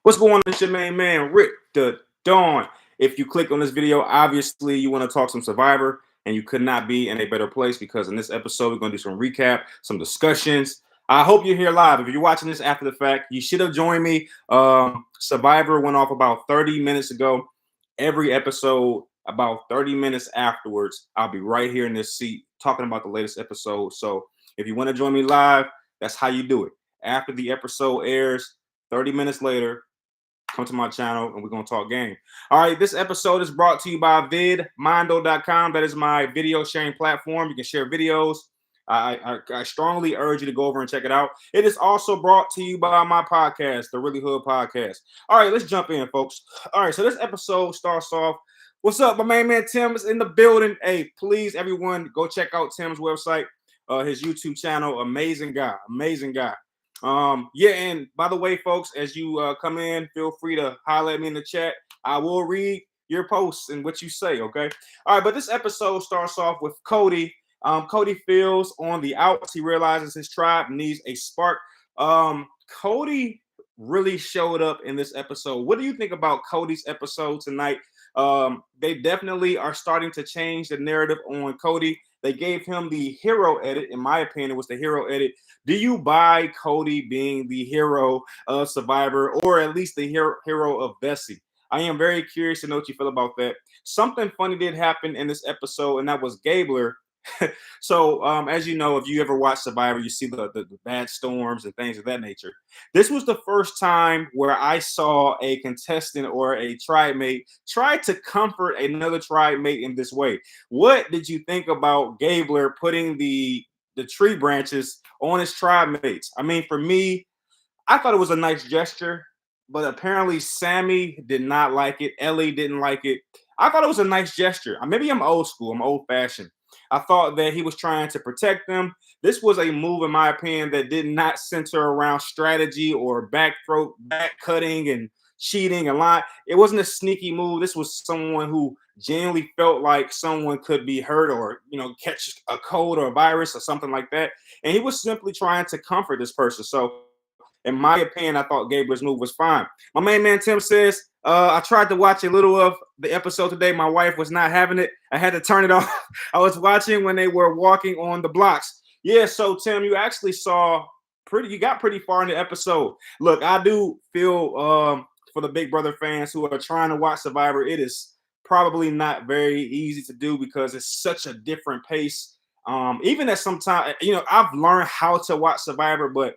What's going on? It's your main man, Rick the Dawn. If you click on this video, obviously you want to talk some Survivor, and you could not be in a better place because in this episode, we're going to do some recap, some discussions. I hope you're here live. If you're watching this after the fact, you should have joined me. Survivor went off about 30 minutes ago. Every episode, about 30 minutes afterwards, I'll be right here in this seat talking about the latest episode. So if you want to join me live, that's how you do it. After the episode airs, 30 minutes later, come to my channel and we're going to talk game. All right, this episode is brought to you by vidmondo.com. That is my video sharing platform. You can share videos. I strongly urge you to go over and check it out. It is also brought to you by my podcast, the Really Hood Podcast. All right, let's jump in, folks. All right, so this episode starts off. What's up? My main man Tim is in the building. Hey, please, everyone, go check out Tim's website, his YouTube channel. Amazing guy. Amazing guy. Yeah, and by the way, folks, as you come in, feel free to holler at me in the chat. I will read your posts and what you say, okay? All right, but this episode starts off with Cody. Cody feels on the outs. He realizes his tribe needs a spark. Cody really showed up in this episode. What do you think about Cody's episode tonight? They definitely are starting to change the narrative on Cody. They gave him the hero edit. In my opinion, it was the hero edit. Do you buy Cody being the hero of Survivor, or at least the hero of Bessie? I am very curious to know what you feel about that. Something funny did happen in this episode, and that was Gabler. So, as you know, if you ever watch Survivor, you see the bad storms and things of that nature. This was the first time where I saw a contestant or a tribe mate try to comfort another tribe mate in this way. What did you think about Gabler putting the tree branches on his tribe mates? I mean, for me, I thought it was a nice gesture, but apparently Sammy did not like it. Ellie didn't like it. I thought it was a nice gesture. Maybe I'm old school. I'm old fashioned. I thought that he was trying to protect them. This was a move, in my opinion, that did not center around strategy or back cutting and cheating and lying. It wasn't a sneaky move. This was someone who genuinely felt like someone could be hurt or, catch a cold or a virus or something like that. And he was simply trying to comfort this person. So, in my opinion, I thought Gabler's move was fine. My main man Tim says, I tried to watch a little of the episode today. My wife was not having it. I had to turn it off. I was watching when they were walking on the blocks. Yeah, so Tim, you actually you got pretty far in the episode. Look, I do feel for the Big Brother fans who are trying to watch Survivor, it is probably not very easy to do because it's such a different pace. Even at some time, I've learned how to watch Survivor, but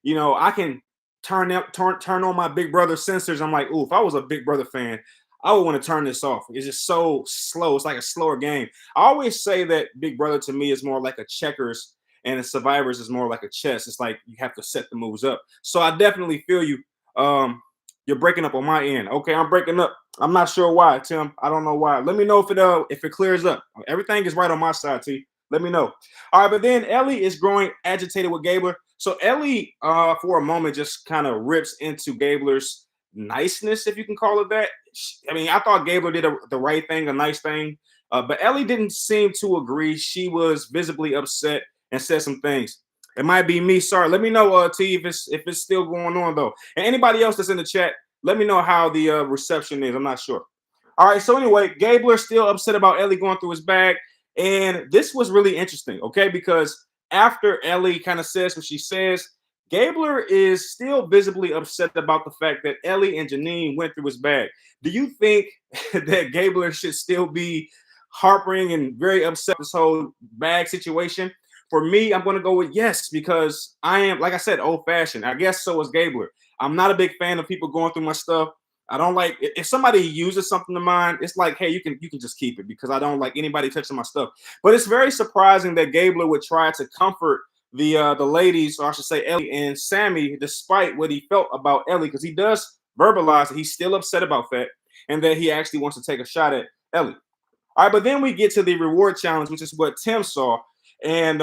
I can turn on my Big Brother sensors. I'm like, ooh, if I was a Big Brother fan, I would want to turn this off. It's just so slow. It's like a slower game. I always say that Big Brother to me is more like a checkers and the Survivors is more like a chess. It's like you have to set the moves up. So I definitely feel you. You're breaking up on my end. Okay, I'm breaking up. I'm not sure why, Tim. I don't know why. Let me know if it clears up. Everything is right on my side, T. Let me know. All right, but then Ellie is growing agitated with Gabler. So Ellie, for a moment, just kind of rips into Gabler's niceness, if you can call it that. I mean, I thought Gabler did the right thing, a nice thing, but Ellie didn't seem to agree. She was visibly upset and said some things. It might be me. Sorry. Let me know, T, if it's still going on though. And anybody else that's in the chat, let me know how the reception is. I'm not sure. All right. So anyway, Gabler's still upset about Ellie going through his bag, and this was really interesting. Okay, because after Ellie kind of says what she says, Gabler is still visibly upset about the fact that Ellie and Janine went through his bag. Do you think that Gabler should still be harping and very upset with this whole bag situation? For me, I'm going to go with yes, because I am, like I said, old-fashioned. I guess so is Gabler. I'm not a big fan of people going through my stuff. I don't like if somebody uses something of mine, it's like, hey, you can just keep it because I don't like anybody touching my stuff. But it's very surprising that Gabler would try to comfort the ladies, or I should say Ellie and Sammy, despite what he felt about Ellie, because he does verbalize that he's still upset about that and that he actually wants to take a shot at Ellie. All right, but then we get to the reward challenge, which is what Tim saw. And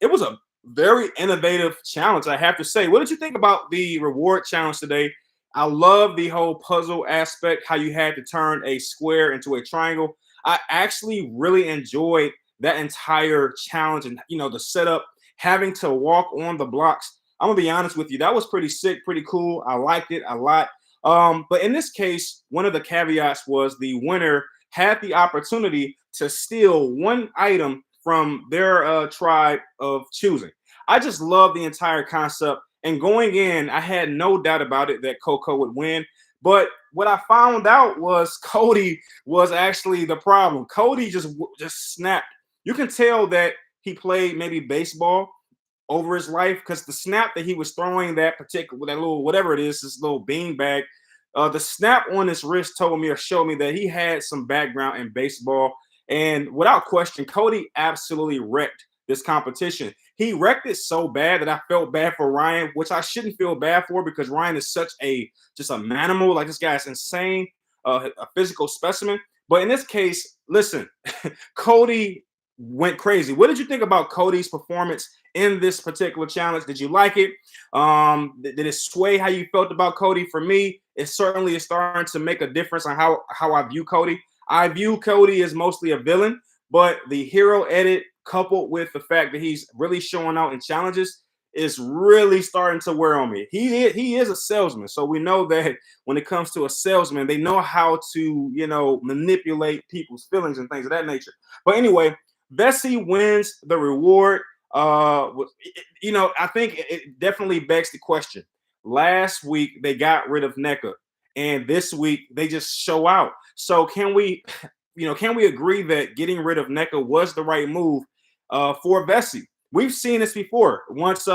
it was a very innovative challenge, I have to say. What did you think about the reward challenge today? I love the whole puzzle aspect, how you had to turn a square into a triangle. I actually really enjoyed that entire challenge and, the setup, having to walk on the blocks. I'm going to be honest with you. That was pretty sick, pretty cool. I liked it a lot. But in this case, one of the caveats was the winner had the opportunity to steal one item from their tribe of choosing. I just love the entire concept. And going in, I had no doubt about it that Coco would win. But what I found out was Cody was actually the problem. Cody just snapped. You can tell that he played maybe baseball over his life because the snap that he was throwing, that little whatever it is, this little bean bag, the snap on his wrist told me or showed me that he had some background in baseball. And without question, Cody absolutely wrecked this competition. He wrecked it so bad that I felt bad for Ryan, which I shouldn't feel bad for because Ryan is such just a manimal. Like, this guy is insane, a physical specimen. But in this case, listen, Cody went crazy. What did you think about Cody's performance in this particular challenge? Did you like it? Did it sway how you felt about Cody? For me, it certainly is starting to make a difference on how I view Cody. I view Cody as mostly a villain, but the hero edit coupled with the fact that he's really showing out in challenges is really starting to wear on me. He is a salesman, so we know that when it comes to a salesman, they know how to manipulate people's feelings and things of that nature. But anyway, Vesey wins the reward. I think it definitely begs the question. Last week they got rid of NECA, and this week they just show out. So can we agree that getting rid of NECA was the right move for Vesey? We've seen this before. Once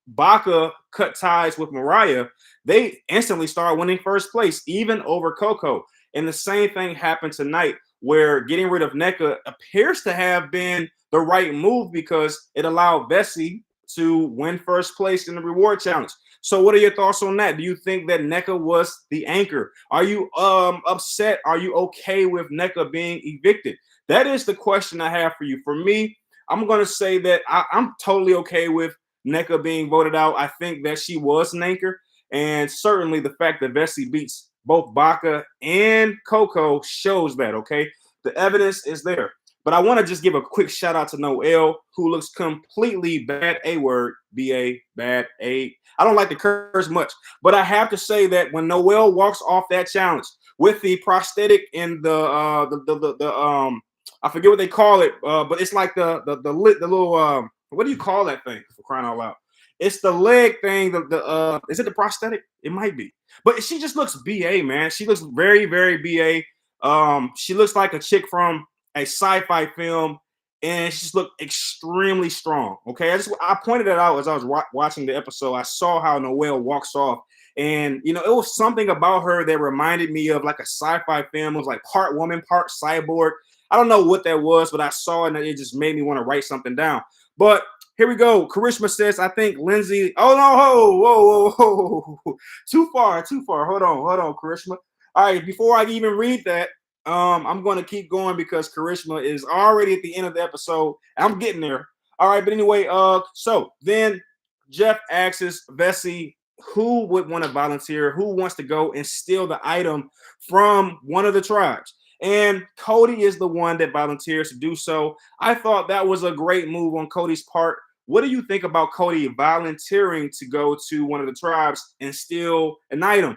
Baca cut ties with Mariah, they instantly started winning first place, even over Coco. And the same thing happened tonight, where getting rid of NECA appears to have been the right move because it allowed Vesey to win first place in the reward challenge. So what are your thoughts on that? Do you think that NECA was the anchor? Are you upset? Are you okay with NECA being evicted? That is the question I have for you. For me, I'm going to say that I'm totally okay with NECA being voted out. I think that she was an anchor. And certainly the fact that Vesey beats both Baca and Coco shows that, okay? The evidence is there. But I want to just give a quick shout out to Noelle, who looks completely bad A-word, B-A, bad A. I don't like to curse much, but I have to say that when Noelle walks off that challenge with the prosthetic and the I forget what they call it, but it's like the little what do you call that thing, for crying out loud? It's the leg thing. Is it the prosthetic? It might be, but she just looks BA, man. She looks very, very BA. She looks like a chick from a sci-fi film, and she just looked extremely strong. Okay, I pointed it out as I was watching the episode. I saw how Noelle walks off, and it was something about her that reminded me of like a sci-fi film. It was like part woman, part cyborg. I don't know what that was, but I saw it and it just made me want to write something down. But here we go. Karishma says, I think Lindsay. Oh no! Whoa! Too far. Hold on, Karishma. All right, before I even read that, I'm going to keep going because Karishma is already at the end of the episode. I'm getting there. All right, but anyway, so then Jeff asks Vesey who would want to volunteer, who wants to go and steal the item from one of the tribes. And Cody is the one that volunteers to do so. I thought that was a great move on Cody's part. What do you think about Cody volunteering to go to one of the tribes and steal an item?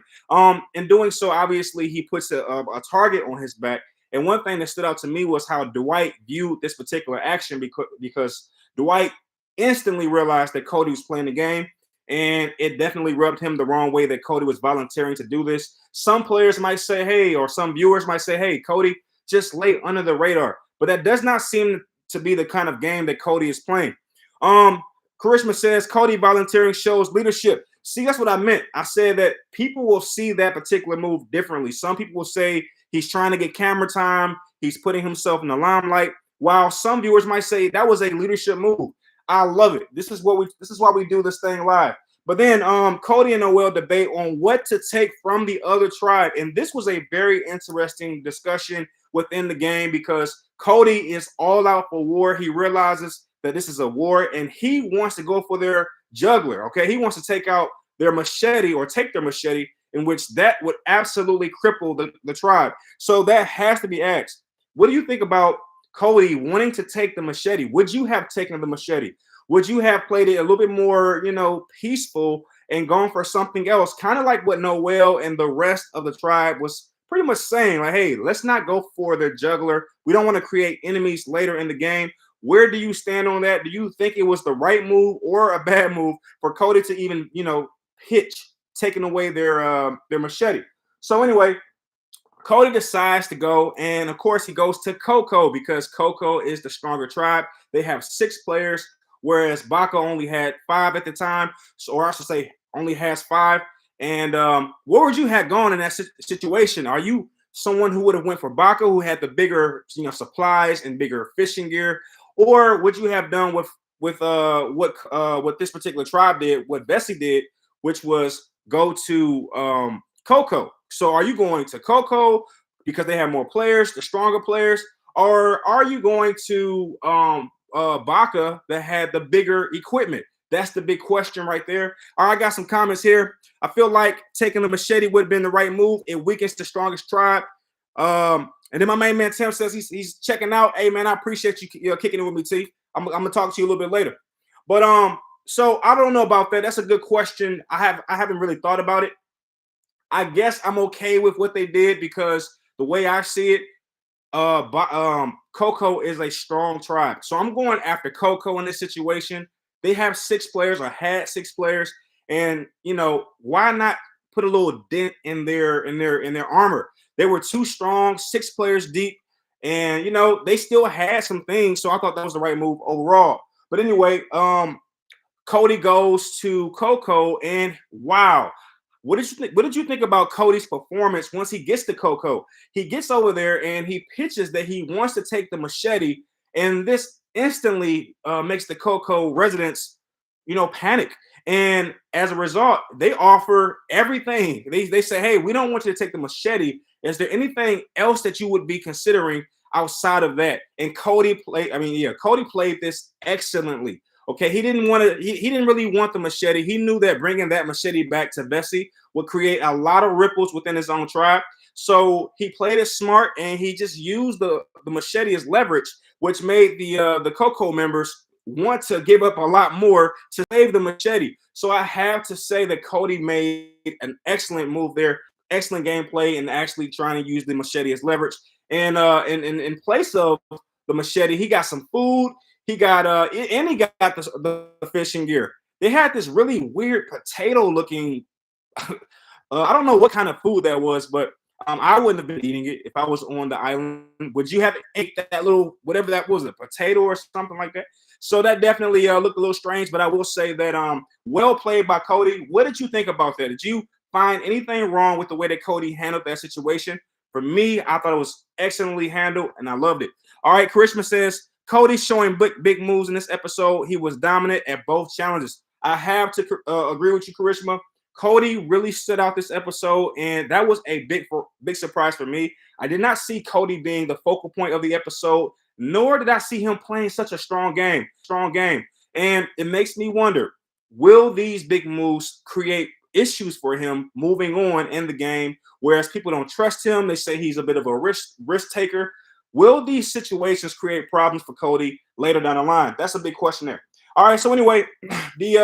In doing so, obviously, he puts a target on his back. And one thing that stood out to me was how Dwight viewed this particular action because Dwight instantly realized that Cody was playing the game. And it definitely rubbed him the wrong way that Cody was volunteering to do this. Some players might say, hey, or some viewers might say, hey, Cody, just lay under the radar. But that does not seem to be the kind of game that Cody is playing. Karishma says Cody volunteering shows leadership. See, that's what I meant. I said that people will see that particular move differently. Some people will say he's trying to get camera time. He's putting himself in the limelight. While some viewers might say that was a leadership move. I love it. This is why we do this thing live. But then Cody and Noelle debate on what to take from the other tribe. And this was a very interesting discussion within the game because Cody is all out for war. He realizes that this is a war and he wants to go for their juggler. Okay, he wants to take out their machete or take their machete, in which that would absolutely cripple the tribe. So that has to be asked. What do you think about Cody wanting to take the machete? Would you have taken the machete? Would you have played it a little bit more, peaceful and gone for something else, kind of like what Noel and the rest of the tribe was pretty much saying, like, hey, let's not go for the juggler. We don't want to create enemies later in the game. Where do you stand on that? Do you think it was the right move or a bad move for Cody to even, pitch taking away their machete? So anyway, Cody decides to go, and of course he goes to Coco because Coco is the stronger tribe. They have 6 players, whereas Baca only had 5 at the time, or I should say only has 5. And what would you have gone in that situation? Are you someone who would have went for Baca, who had the bigger supplies and bigger fishing gear, or would you have done with what this particular tribe did, what Bessie did, which was go to Coco? So are you going to Coco because they have more players, the stronger players, or are you going to Baca that had the bigger equipment? That's the big question right there. All right, I got some comments here. I feel like taking the machete would have been the right move. It weakens the strongest tribe. And then my main man Tim says he's checking out. Hey man, I appreciate you kicking it with me, T. I'm gonna talk to you a little bit later. But so I don't know about that. That's a good question. I haven't really thought about it. I guess I'm okay with what they did because the way I see it, Coco is a strong tribe. So I'm going after Coco in this situation. They have 6 players or had 6 players, and why not put a little dent in their armor? They were too strong, 6 players deep, and they still had some things. So I thought that was the right move overall. But anyway, Cody goes to Coco, and wow. What did you think about Cody's performance once he gets to Coco? He gets over there and he pitches that he wants to take the machete, and this instantly makes the Coco residents, panic. And as a result, they offer everything. They say, hey, we don't want you to take the machete. Is there anything else that you would be considering outside of that? And Cody played this excellently. Okay, he didn't really want the machete. He knew that bringing that machete back to Bessie would create a lot of ripples within his own tribe. So he played it smart, and he just used the machete as leverage, which made the Coco members want to give up a lot more to save the machete. So I have to say that Cody made an excellent move there, excellent gameplay, and actually trying to use the machete as leverage. And in place of the machete, he got some food. He got and he got the fishing gear. They had this really weird potato looking. I don't know what kind of food that was, but I wouldn't have been eating it if I was on the island. Would you have ate that little whatever that was, a potato or something like that? So that definitely looked a little strange. But I will say that well played by Cody. What did you think about that? Did you find anything wrong with the way that Cody handled that situation? For me, I thought it was excellently handled, and I loved it. All right, Karishma says, Cody's showing big moves in this episode. He was dominant at both challenges. I have to agree with you, Karishma. Cody really stood out this episode, and that was a big surprise for me. I did not see Cody being the focal point of the episode, nor did I see him playing such a strong game. And it makes me wonder, will these big moves create issues for him moving on in the game, whereas people don't trust him? They say he's a bit of a risk taker. Will these situations create problems for Cody later down the line? That's a big question there. All right, so anyway, the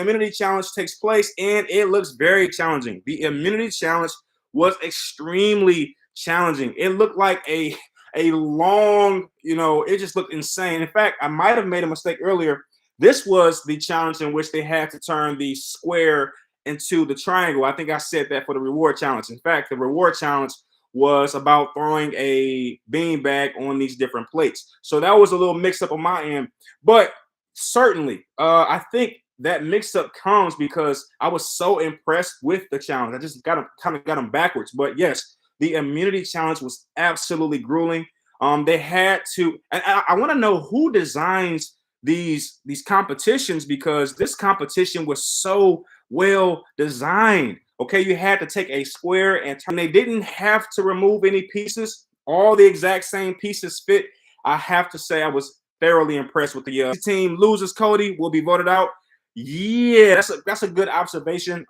immunity challenge takes place, and it looks very challenging. The immunity challenge was extremely challenging. It looked like a long, it just looked insane. In fact, I might have made a mistake earlier. This was the challenge in which they had to turn the square into the triangle. I think I said that for the reward challenge. In fact, the reward challenge was about throwing a beanbag on these different plates. So that was a little mix up on my end. But certainly, I think that mix up comes because I was so impressed with the challenge. I just got them backwards. But yes, the immunity challenge was absolutely grueling. They had to, and I want to know who designs these competitions, because this competition was so well designed. Okay, you had to take a square and they didn't have to remove any pieces. All the exact same pieces fit. I have to say I was thoroughly impressed with the team. Loses Cody will be voted out. Yeah, that's a good observation.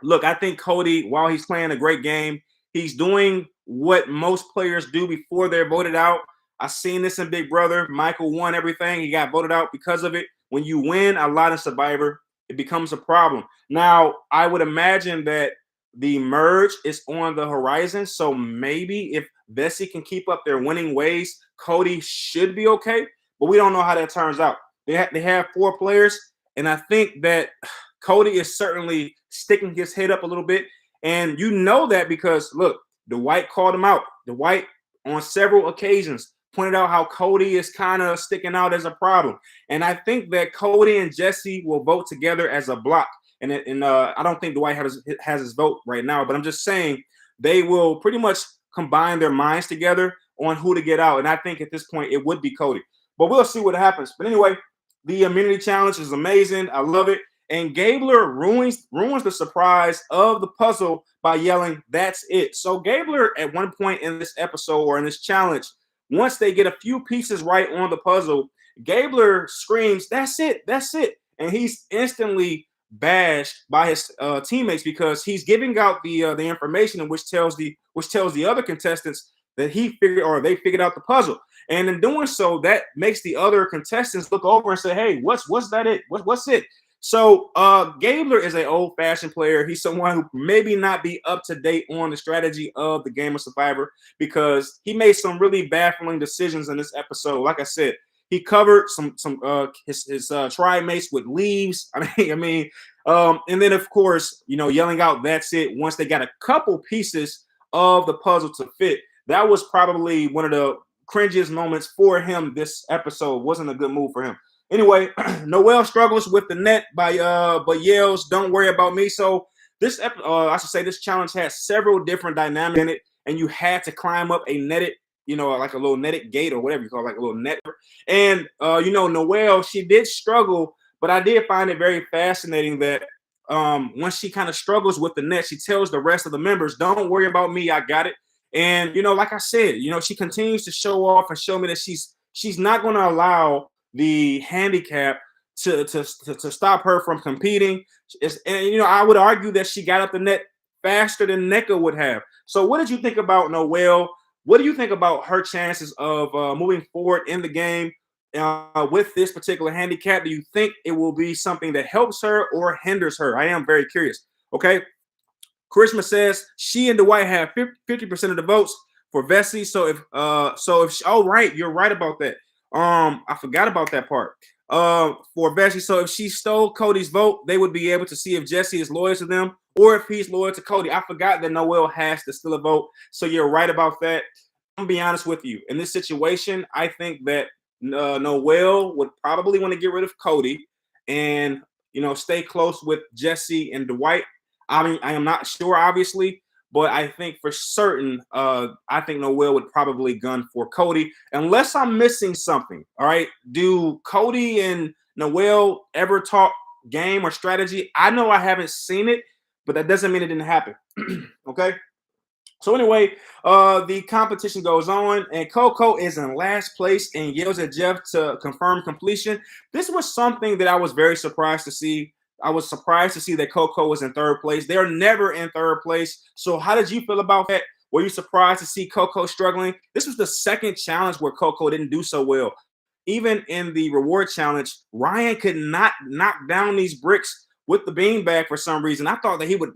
Look, I think Cody, while he's playing a great game, he's doing what most players do before they're voted out. I've seen this in Big Brother. Michael won everything. He got voted out because of it. When you win a lot in Survivor, it becomes a problem. Now, I would imagine that the merge is on the horizon. So maybe if Bessie can keep up their winning ways, Cody should be okay. But we don't know how that turns out. They have 4 players, and I think that Cody is certainly sticking his head up a little bit. And you know that because look, Dwight called him out. Dwight on several occasions pointed out how Cody is kind of sticking out as a problem. And I think that Cody and Jesse will vote together as a block. And I don't think Dwight has his vote right now, but I'm just saying they will pretty much combine their minds together on who to get out. And I think at this point it would be Cody. But we'll see what happens. But anyway, the Amenity Challenge is amazing. I love it. And Gabler ruins the surprise of the puzzle by yelling, "That's it." So Gabler, at one point in this episode or in this challenge, once they get a few pieces right on the puzzle, Gabler screams, "That's it, that's it." And he's instantly bashed by his teammates because he's giving out the information, which tells the other contestants that they figured out the puzzle. And in doing so, that makes the other contestants look over and say, "Hey, what's that it? What's it?" So Gabler is an old-fashioned player. He's someone who maybe not be up to date on the strategy of the game of Survivor because he made some really baffling decisions in this episode. Like I said, he covered his tribe mates with leaves. And then of course, yelling out, "That's it," once they got a couple pieces of the puzzle to fit. That was probably one of the cringiest moments for him. This episode wasn't a good move for him. Anyway, Noel struggles with the net but yells, "Don't worry about me." So this this challenge has several different dynamics in it, and you had to climb up a netted, like a little netted gate or whatever you call it, like a little net. And Noel, she did struggle, but I did find it very fascinating that once she kind of struggles with the net, she tells the rest of the members, "Don't worry about me, I got it." And like I said, she continues to show off and show me that she's not going to allow the handicap to stop her from competing. And I would argue that she got up the net faster than NECA would have. So what did you think about Noel? What do you think about her chances of moving forward in the game with this particular handicap? Do you think it will be something that helps her or hinders her? I am very curious. Okay. Charisma says she and Dwight have 50% of the votes for Vessi. So if right, you're right about that. I forgot about that part. For Vessi. So if she stole Cody's vote, they would be able to see if Jesse is loyal to them or if he's loyal to Cody. I forgot that Noel has to steal a vote. So you're right about that. I'm gonna be honest with you. In this situation, I think that Noel would probably want to get rid of Cody and stay close with Jesse and Dwight. I mean, I am not sure, obviously, but I think for certain, I think Noel would probably gun for Cody, unless I'm missing something. All right. Do Cody and Noel ever talk game or strategy? I know I haven't seen it, but that doesn't mean it didn't happen. Okay. So anyway, the competition goes on, and Coco is in last place and yells at Jeff to confirm completion. This was something that I was very surprised to see. I was surprised to see that Coco was in third place. They're never in third place. So how did you feel about that? Were you surprised to see Coco struggling? This was the second challenge where Coco didn't do so well. Even in the reward challenge, Ryan could not knock down these bricks with the beanbag for some reason. I thought that he would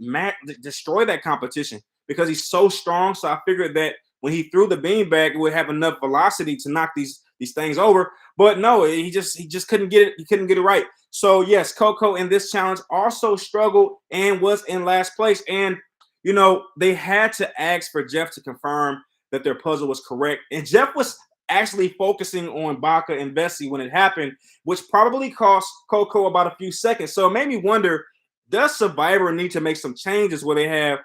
destroy that competition because he's so strong. So I figured that when he threw the beanbag, it would have enough velocity to knock these things over. But no, he just couldn't get it. He couldn't get it right. So yes, Coco in this challenge also struggled and was in last place. And they had to ask for Jeff to confirm that their puzzle was correct. And Jeff was actually focusing on Baca and Vessi when it happened, which probably cost Coco about a few seconds. So it made me wonder, does Survivor need to make some changes where they have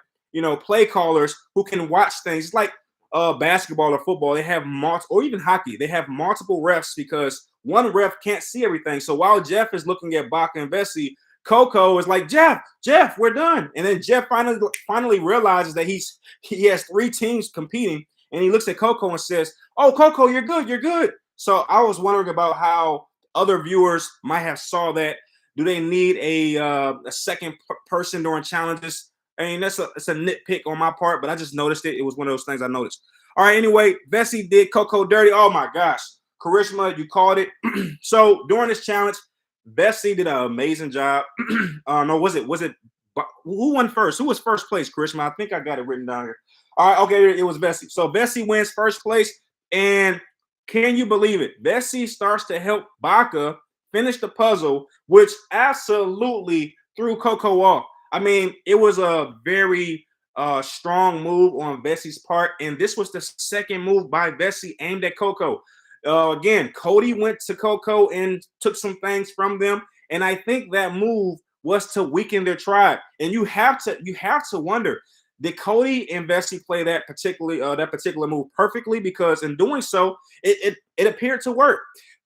play callers who can watch things? It's like basketball or football. They have or even hockey. They have multiple refs because one ref can't see everything. So while Jeff is looking at Baca and Vessi, Coco is like, Jeff, we're done. And then Jeff finally realizes that he has 3 teams competing, and he looks at Coco and says, "Oh, Coco, you're good." So I was wondering about how other viewers might have saw that. Do they need a second person during challenges? I mean, it's a nitpick on my part, but I just noticed it. It was one of those things I noticed. All right, anyway, Vessi did Coco dirty. Oh my gosh. Charisma, you called it. So during this challenge, Bessie did an amazing job. No, was it who won first? Who was first place, Christian? I think I got it written down here. All right, okay, it was Bessie. So Bessie wins first place, and can you believe it? Bessie starts to help Baca finish the puzzle, which absolutely threw Coco off. I mean, it was a very strong move on Bessie's part, and this was the second move by Bessie aimed at Coco. Again, Cody went to Coco and took some things from them, and I think that move was to weaken their tribe. And you have to wonder, did Cody and Bessie play that particular move perfectly? Because in doing so, it appeared to work.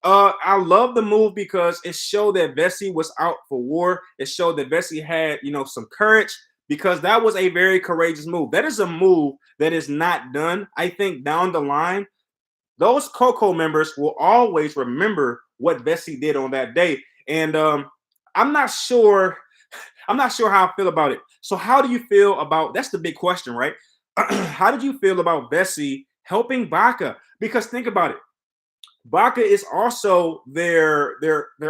I love the move because it showed that Bessie was out for war. It showed that Bessie had, some courage, because that was a very courageous move. That is a move that is not done. I think down the line, those Coco members will always remember what Bessie did on that day. And I'm not sure. I'm not sure how I feel about it. So, how do you feel about? That's the big question, right? How did you feel about Bessie helping Baca? Because think about it. Baca is also their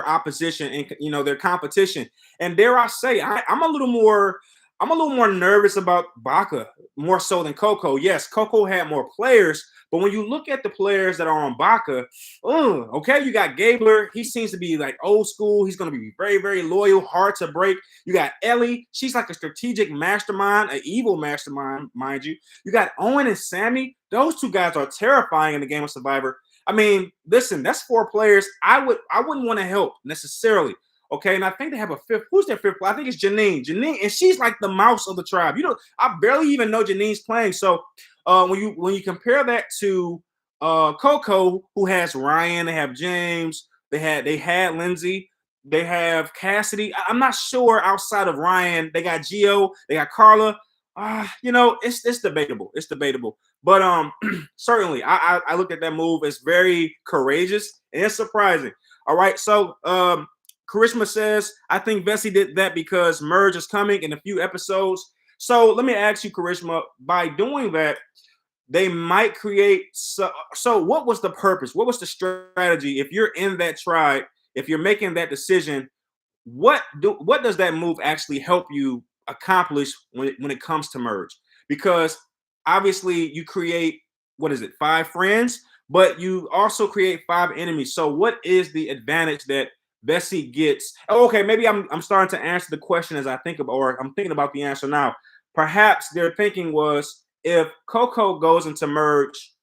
opposition and their competition. And dare I say, I'm a little more nervous about Baca more so than Coco. Yes, Coco had more players, but when you look at the players that are on Baca, okay, you got Gabler. He seems to be like old school. He's going to be very, very loyal, hard to break. You got Ellie. She's like a strategic mastermind, an evil mastermind, mind you. You got Owen and Sammy. Those two guys are terrifying in the game of Survivor. I mean, listen, that's 4 players I wouldn't want to help necessarily. Okay, and I think they have a fifth. Who's their fifth? I think it's Janine. Janine, and she's like the mouse of the tribe. I barely even know Janine's playing. So when you compare that to Coco, who has Ryan, they have James, they had Lindsay, they have Cassidy. I'm not sure outside of Ryan. They got Gio, they got Carla. It's debatable. It's debatable. But certainly, I look at that move as very courageous and it's surprising. All right, so Karishma says, I think Bessie did that because Merge is coming in a few episodes. So let me ask you, Karishma, by doing that, they might create. So what was the purpose? What was the strategy? If you're in that tribe, if you're making that decision, what does that move actually help you accomplish when it comes to Merge? Because obviously you create, what is it, 5 friends, but you also create 5 enemies. So what is the advantage that Bessie gets? Oh, okay, maybe I'm starting to answer the question as I think about, or I'm thinking about the answer now. Perhaps their thinking was, if Coco goes into Merge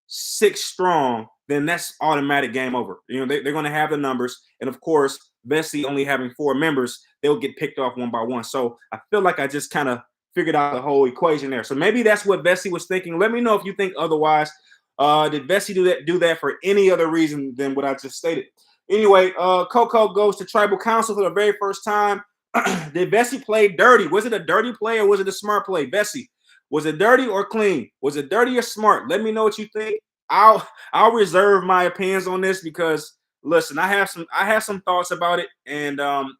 6 strong, then that's automatic game over. They're going to have the numbers, and of course, Bessie only having 4 members, they'll get picked off one by one. So I feel like I just kind of figured out the whole equation there. So maybe that's what Bessie was thinking. Let me know if you think otherwise. Did Bessie do that for any other reason than what I just stated? Anyway, Coco goes to Tribal Council for the very first time. Did Bessie play dirty? Was it a dirty play or was it a smart play? Bessie, was it dirty or clean? Was it dirty or smart? Let me know what you think. I'll reserve my opinions on this because listen, I have some thoughts about it, and I'm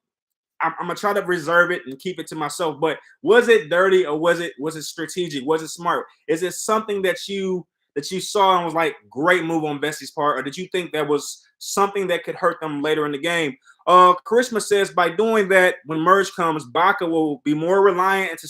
gonna try to reserve it and keep it to myself. But was it dirty or was it strategic? Was it smart? Is it something that you saw and was like, great move on Bessie's part, or did you think that was something that could hurt them later in the game? Karishma says, by doing that, when Merge comes, Baca will be more reliant into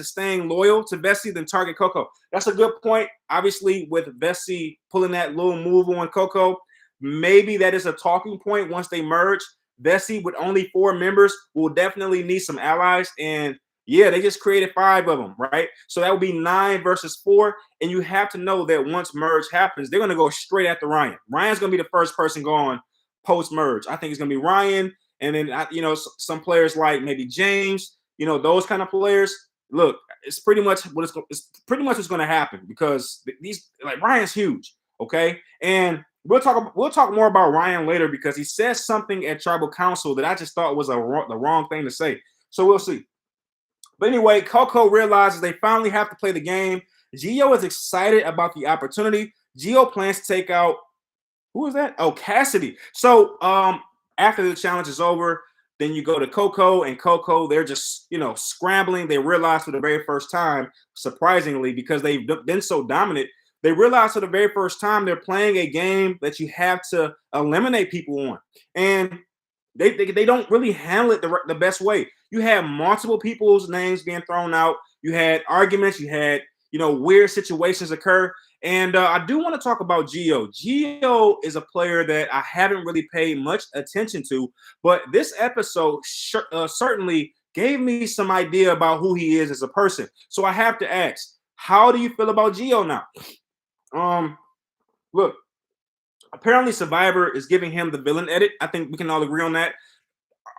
staying loyal to Bessie than target Coco. That's a good point. Obviously, with Bessie pulling that little move on Coco, maybe that is a talking point once they merge. Bessie, with only 4 members, will definitely need some allies. And yeah, they just created 5 of them, right? So that would be 9 versus 4. And you have to know that once merge happens, they're going to go straight after Ryan. Ryan's going to be the first person going post-merge. I think it's going to be Ryan. And then, some players like maybe James, those kind of players. Look, it's pretty much what's going to happen, because these, like, Ryan's huge, okay? And we'll talk more about Ryan later, because he says something at Tribal Council that I just thought was the wrong thing to say. So we'll see. But anyway, Coco realizes they finally have to play the game. Gio is excited about the opportunity. Gio plans to take out, who is that? Oh, Cassidy. So after the challenge is over, then you go to Coco, and Coco, they're just, scrambling. They realize for the very first time, surprisingly, because they've been so dominant, They realize for the very first time they're playing a game that you have to eliminate people on, and they don't really handle it the best way. You had multiple people's names being thrown out. You had arguments. You had weird situations occur. And I do want to talk about Gio. Gio is a player that I haven't really paid much attention to, but this episode certainly gave me some idea about who he is as a person. So I have to ask, how do you feel about Gio now? Look, apparently Survivor is giving him the villain edit. I think we can all agree on that.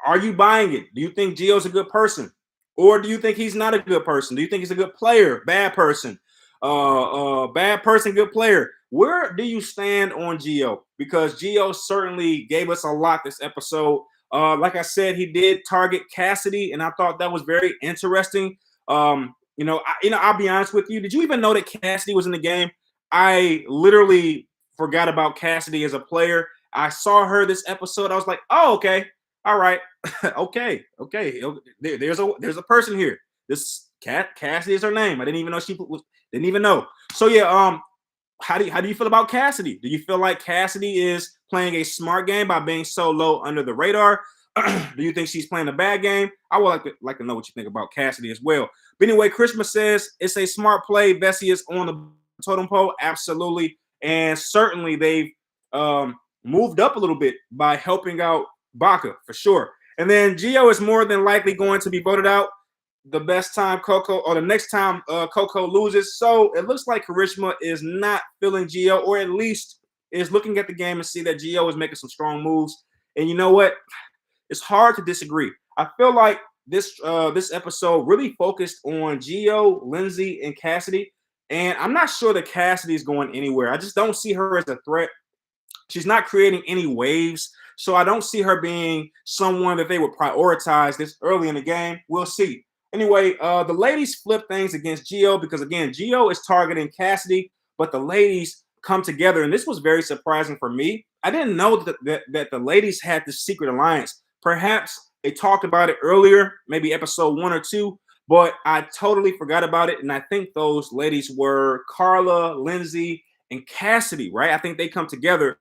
Are you buying it? Do you think Gio's a good person? Or do you think he's not a good person? Do you think he's a good player, bad person? Bad person, good player. Where do you stand on Gio? Because Gio certainly gave us a lot this episode. Like I said, he did target Cassidy, and I thought that was very interesting. I'll be honest with you. Did you even know that Cassidy was in the game? I literally forgot about Cassidy as a player. I saw her this episode. I was like, oh, okay. All right. okay. There's a person here. This Cassidy is her name. I didn't even know didn't even know. So yeah, how do you feel about Cassidy? Do you feel like Cassidy is playing a smart game by being so low under the radar? Do you think she's playing a bad game? I would like to know what you think about Cassidy as well. But anyway, Christmas says it's a smart play. Bessie is on the totem pole. Absolutely. And certainly they've moved up a little bit by helping out Baca for sure. And then Gio is more than likely going to be voted out the best time Coco or the next time Coco loses. So it looks like Karishma is not feeling Gio, or at least is looking at the game and see that Gio is making some strong moves. And you know what? It's hard to disagree. I feel like this episode really focused on Gio, Lindsay, and Cassidy. And I'm not sure that Cassidy is going anywhere. I just don't see her as a threat. She's not creating any waves. So I don't see her being someone that they would prioritize this early in the game. We'll see. Anyway, the ladies flip things against Gio because, again, Gio is targeting Cassidy, but the ladies come together. And this was very surprising for me. I didn't know that the ladies had this secret alliance. Perhaps they talked about it earlier, maybe episode 1 or 2, but I totally forgot about it. And I think those ladies were Carla, Lindsay, and Cassidy, right? I think they come together.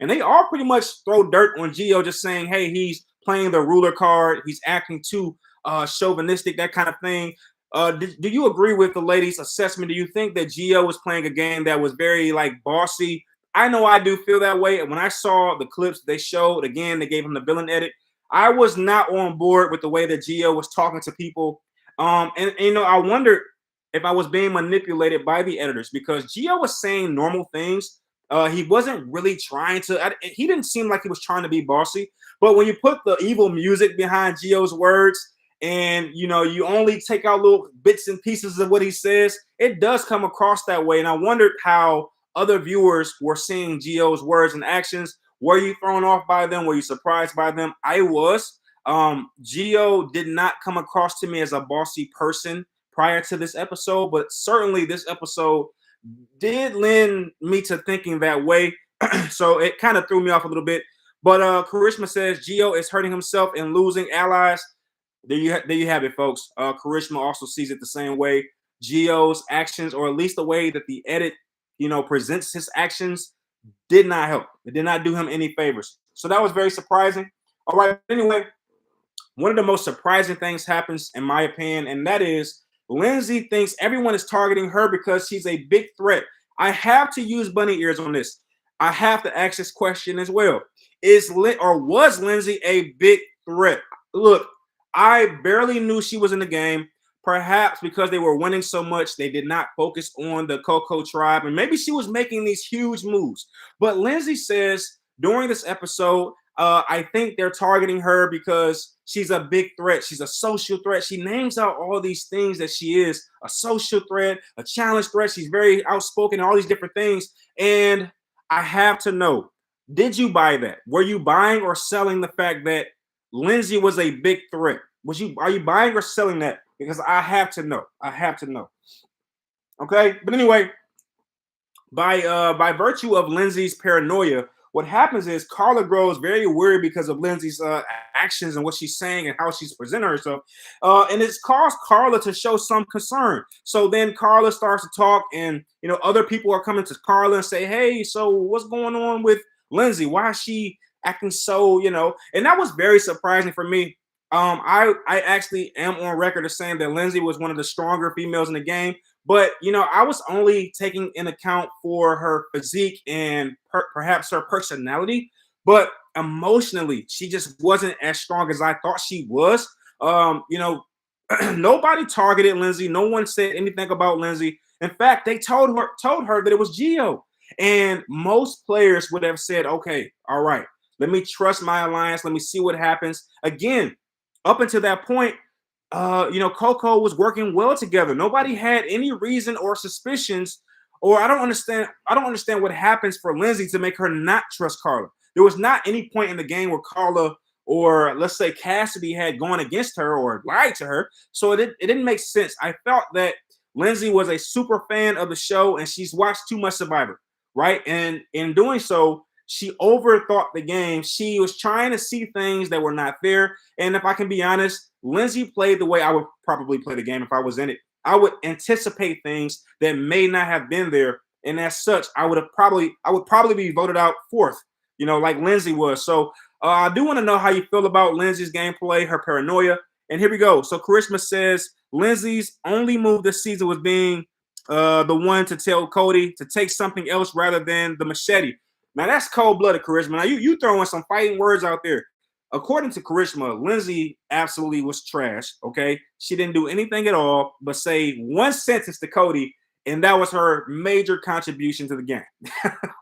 And they all pretty much throw dirt on Gio, just saying, hey, he's playing the ruler card. He's acting too chauvinistic, that kind of thing. Do you agree with the ladies' assessment? Do you think that Gio was playing a game that was very bossy? I know I do feel that way. And when I saw the clips they showed, again, they gave him the villain edit. I was not on board with the way that Gio was talking to people. And I wondered if I was being manipulated by the editors because Gio was saying normal things. He wasn't really trying to. He didn't seem like he was trying to be bossy. But when you put the evil music behind Gio's words, and you only take out little bits and pieces of what he says, it does come across that way. And I wondered how other viewers were seeing Gio's words and actions. Were you thrown off by them? Were you surprised by them? I was. Gio did not come across to me as a bossy person prior to this episode, but certainly this episode did lend me to thinking that way. So it kind of threw me off a little bit. But Karishma says Gio is hurting himself and losing allies. There you have it, folks. Karishma also sees it the same way. Gio's actions, or at least the way that the edit, presents his actions, did not help. It did not do him any favors. So that was very surprising. All right. Anyway, one of the most surprising things happens, in my opinion, and that is Lindsay thinks everyone is targeting her because she's a big threat. I have to use bunny ears on this. I have to ask this question as well. Was Lindsay a big threat? Look, I barely knew she was in the game. Perhaps because they were winning so much, they did not focus on the Coco tribe. And maybe she was making these huge moves. But Lindsay says during this episode, I think they're targeting her because she's a big threat. She's a social threat. She names out all these things that she is: a social threat, a challenge threat. She's very outspoken, all these different things. And I have to know, did you buy that? Were you buying or selling the fact that Lindsay was a big threat? Are you buying or selling that? Because I have to know. I have to know. Okay. But anyway, by virtue of Lindsay's paranoia, what happens is Carla grows very worried because of Lindsay's actions and what she's saying and how she's presenting herself. And it's caused Carla to show some concern. So then Carla starts to talk, and other people are coming to Carla and say, "Hey, so what's going on with Lindsay? Why is she acting so?" And that was very surprising for me. I actually am on record as saying that Lindsay was one of the stronger females in the game, but I was only taking in account for her physique and perhaps her personality, but emotionally, she just wasn't as strong as I thought she was. Nobody targeted Lindsay. No one said anything about Lindsay. In fact, they told her that it was Gio. And most players would have said, "Okay, all right, let me trust my alliance. Let me see what happens." Again, up until that point, Coco was working well together. Nobody had any reason or suspicions, or I don't understand. I don't understand what happens for Lindsay to make her not trust Carla. There was not any point in the game where Carla, or let's say Cassidy, had gone against her or lied to her. So it didn't make sense. I felt that Lindsay was a super fan of the show and she's watched too much Survivor, right? And in doing so, she overthought the game. She was trying to see things that were not there. And if I can be honest, Lindsay played the way I would probably play the game if I was in it. I would anticipate things that may not have been there. And as such, I would probably be voted out fourth, like Lindsay was. So I do want to know how you feel about Lindsay's gameplay, her paranoia. And here we go. So Karishma says Lindsay's only move this season was being the one to tell Cody to take something else rather than the machete. Now that's cold-blooded, Karishma. Now you throwing some fighting words out there. According to Karishma, Lindsay absolutely was trash. Okay, she didn't do anything at all but say one sentence to Cody, and that was her major contribution to the game.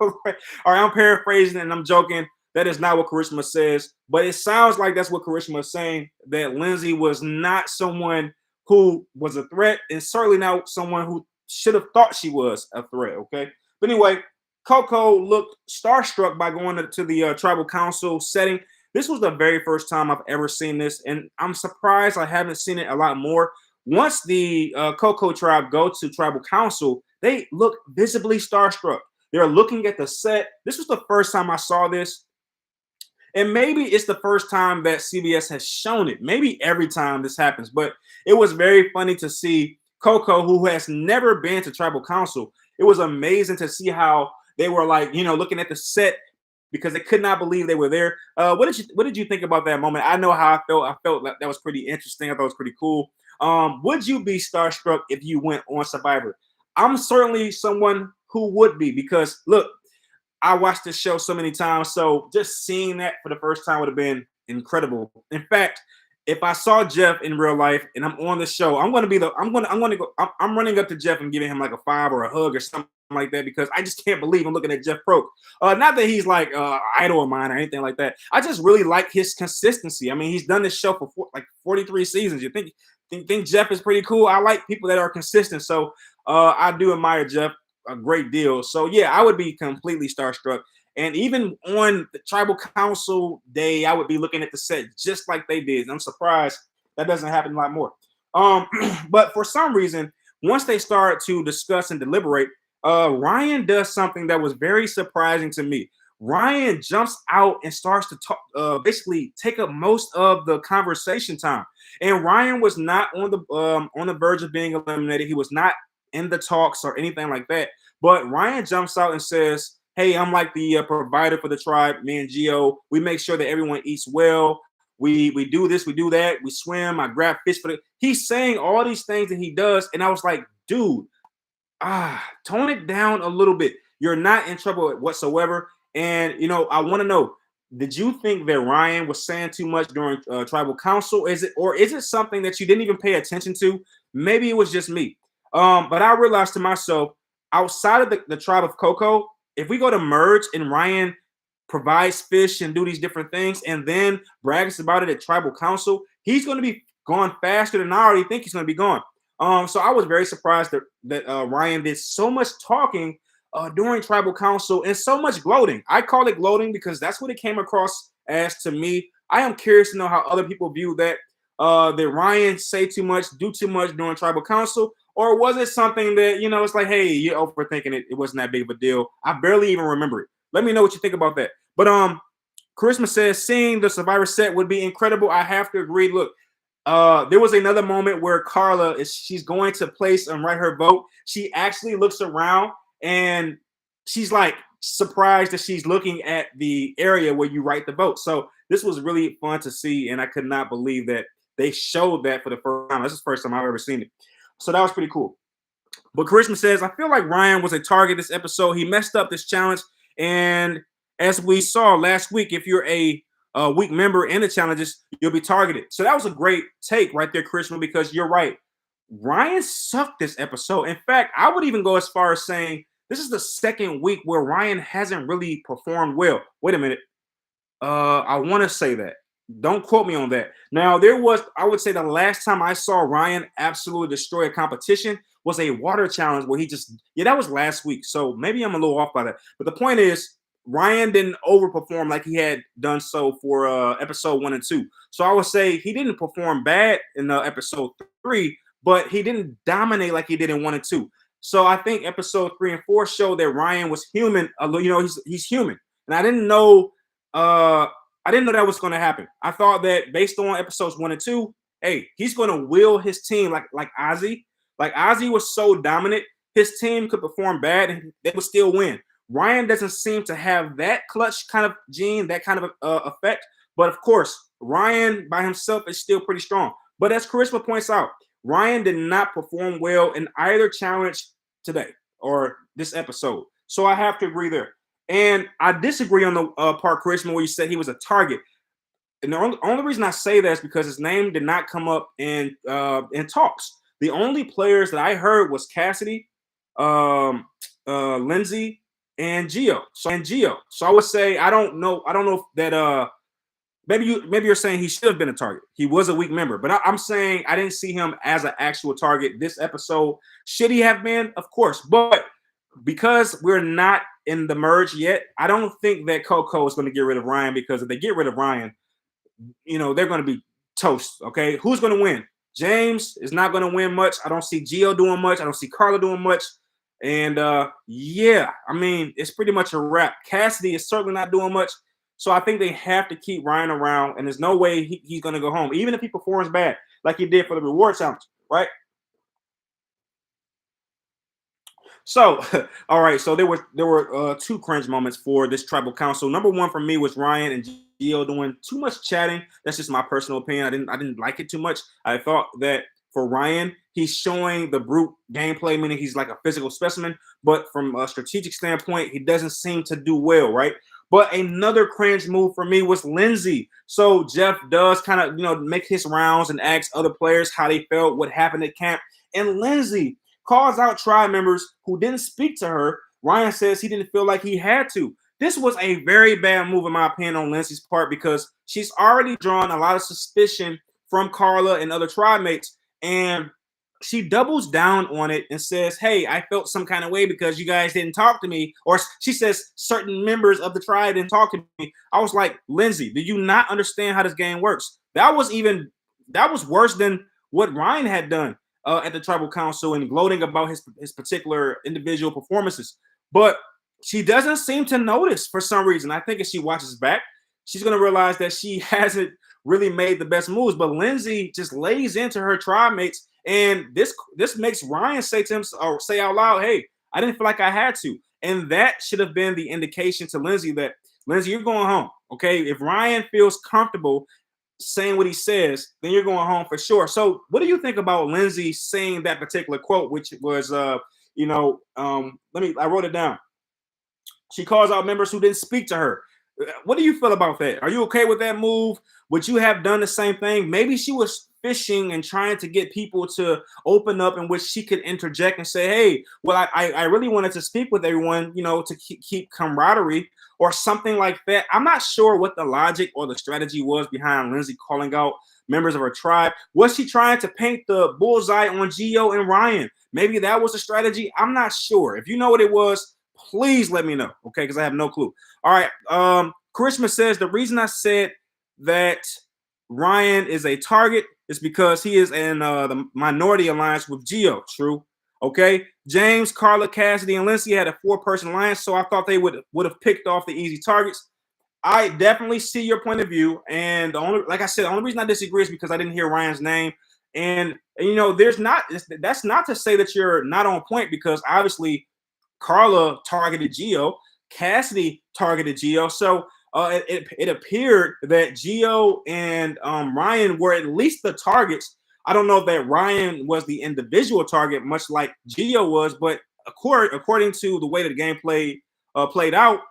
All right, I'm paraphrasing and I'm joking. That is not what Karishma says, but it sounds like that's what Karishma is saying. That Lindsay was not someone who was a threat, and certainly not someone who should have thought she was a threat. Okay, but anyway. Coco looked starstruck by going to the tribal council setting. This was the very first time I've ever seen this, and I'm surprised I haven't seen it a lot more. Once the Coco tribe go to tribal council, they look visibly starstruck. They're looking at the set. This was the first time I saw this, and maybe it's the first time that CBS has shown it. Maybe every time this happens, but it was very funny to see Coco, who has never been to tribal council. It was amazing to see how they were looking at the set because they could not believe they were there. What did you think about that moment? I know how I felt. I felt that was pretty interesting. I thought it was pretty cool. Would you be starstruck if you went on Survivor? I'm certainly someone who would be, because look, I watched this show so many times. So just seeing that for the first time would have been incredible. In fact, if I saw Jeff in real life and I'm on the show, I'm running up to Jeff and giving him like a 5 or a hug or something like that, because I just can't believe I'm looking at Jeff Probst. Not that he's like idol of mine or anything like that. I just really like his consistency. I mean, he's done this show for 43 seasons. You think Jeff is pretty cool? I like people that are consistent. So I do admire Jeff a great deal. So yeah, I would be completely starstruck. And even on the tribal council day, I would be looking at the set just like they did. I'm surprised that doesn't happen a lot more. But for some reason, once they start to discuss and deliberate, Ryan does something that was very surprising to me. Ryan jumps out and starts to talk, basically take up most of the conversation time. And Ryan was not on the verge of being eliminated. He was not in the talks or anything like that. But Ryan jumps out and says, "Hey, I'm like the provider for the tribe. Me and Gio, we make sure that everyone eats well. We do this, we do that. We swim. I grab fish for the." He's saying all these things that he does, and I was like, dude, tone it down a little bit. You're not in trouble whatsoever. And I want to know, did you think that Ryan was saying too much during tribal council? Is it something that you didn't even pay attention to? Maybe it was just me. But I realized to myself, outside of the tribe of Coco, if we go to merge and Ryan provides fish and do these different things and then brags about it at tribal council, he's going to be gone faster than I already think he's going to be gone. So I was very surprised that Ryan did so much talking during tribal council and so much gloating. I call it gloating because that's what it came across as to me. I am curious to know how other people view that. Did Ryan say too much, do too much during tribal council? Or was it something that, it's like, hey, you're overthinking it. It wasn't that big of a deal. I barely even remember it. Let me know what you think about that. But Charisma says seeing the Survivor set would be incredible. I have to agree. Look, there was another moment where she's going to place and write her vote. She actually looks around and she's like surprised that she's looking at the area where you write the vote. So this was really fun to see, and I could not believe that they showed that for the first time. This is the first time I've ever seen it. So that was pretty cool. But Charisma says, I feel like Ryan was a target this episode. He messed up this challenge. And as we saw last week, if you're a weak member in the challenges, you'll be targeted. So that was a great take right there, Charisma, because you're right. Ryan sucked this episode. In fact, I would even go as far as saying this is the second week where Ryan hasn't really performed well. Wait a minute. I want to say that. Don't quote me on that. Now, I would say the last time I saw Ryan absolutely destroy a competition was a water challenge where that was last week. So maybe I'm a little off by that. But the point is, Ryan didn't overperform like he had done so for episode 1 and 2. So I would say he didn't perform bad in episode 3, but he didn't dominate like he did in 1 and 2. So I think episode 3 and 4 showed that Ryan was human. He's human. And I didn't know that was going to happen. I thought that based on episodes 1 and 2, hey, he's going to will his team like Ozzy. Like Ozzy was so dominant, his team could perform bad and they would still win. Ryan doesn't seem to have that clutch kind of gene, that kind of effect. But of course, Ryan by himself is still pretty strong. But as Charisma points out, Ryan did not perform well in either challenge today or this episode. So I have to agree there. And I disagree on the part, Charisma, where you said he was a target. And the only reason I say that is because his name did not come up in talks. The only players that I heard was Cassidy, Lindsay, and Gio. So I would say I don't know if that maybe you're saying he should have been a target. He was a weak member, but I'm saying I didn't see him as an actual target this episode. Should he have been? Of course, but because we're not in the merge yet, I don't think that Coco is going to get rid of Ryan, because if they get rid of Ryan, they're going to be toast. Okay, who's going to win? James is not going to win much. I don't see Gio doing much. I don't see Carla doing much. And it's pretty much a wrap. Cassidy is certainly not doing much. So I think they have to keep Ryan around, and there's no way he's going to go home, even if he performs bad like he did for the reward challenge, right? So, all right. So there were two cringe moments for this tribal council. Number one for me was Ryan and Gio doing too much chatting. That's just my personal opinion. I didn't like it too much. I thought that for Ryan, he's showing the brute gameplay, meaning he's like a physical specimen. But from a strategic standpoint, he doesn't seem to do well, right? But another cringe move for me was Lindsay. So Jeff does kind of, make his rounds and ask other players how they felt, what happened at camp. And Lindsay calls out tribe members who didn't speak to her. Ryan says he didn't feel like he had to. This was a very bad move, in my opinion, on Lindsay's part, because she's already drawn a lot of suspicion from Carla and other tribe mates. And she doubles down on it and says, hey, I felt some kind of way because you guys didn't talk to me. Or she says certain members of the tribe didn't talk to me. I was like, Lindsay, do you not understand how this game works? That was worse than what Ryan had done at the tribal council and gloating about his particular individual performances. But she doesn't seem to notice for some reason. I think if she watches back, she's going to realize that she hasn't really made the best moves. But Lindsay just lays into her tribe mates, and this makes Ryan say to him, or say out loud, hey, I didn't feel like I had to. And that should have been the indication to Lindsay that, Lindsay, you're going home. Okay. If Ryan feels comfortable saying what he says, then you're going home for sure. So what do you think about Lindsay saying that particular quote, which was, I wrote it down. She calls out members who didn't speak to her. What do you feel about that? Are you okay with that move? Would you have done the same thing? Maybe she was fishing and trying to get people to open up, in which she could interject and say, hey, well, I really wanted to speak with everyone, to keep camaraderie or something like that. I'm not sure what the logic or the strategy was behind Lindsay calling out members of her tribe. Was she trying to paint the bullseye on Gio and Ryan? Maybe that was a strategy. I'm not sure. If you know what it was, please let me know, okay? Because I have no clue. All right. Karishma says the reason I said that Ryan is a target is because he is in the minority alliance with Gio. True. Okay, James, Carla, Cassidy, and Lindsay had a 4-person alliance, so I thought they would have picked off the easy targets. I definitely see your point of view, and like I said, the only reason I disagree is because I didn't hear Ryan's name, and there's not. That's not to say that you're not on point, because obviously Carla targeted Gio, Cassidy targeted Gio, so it appeared that Gio and Ryan were at least the targets. I don't know that Ryan was the individual target, much like Gio was, but according to the way that the game played out,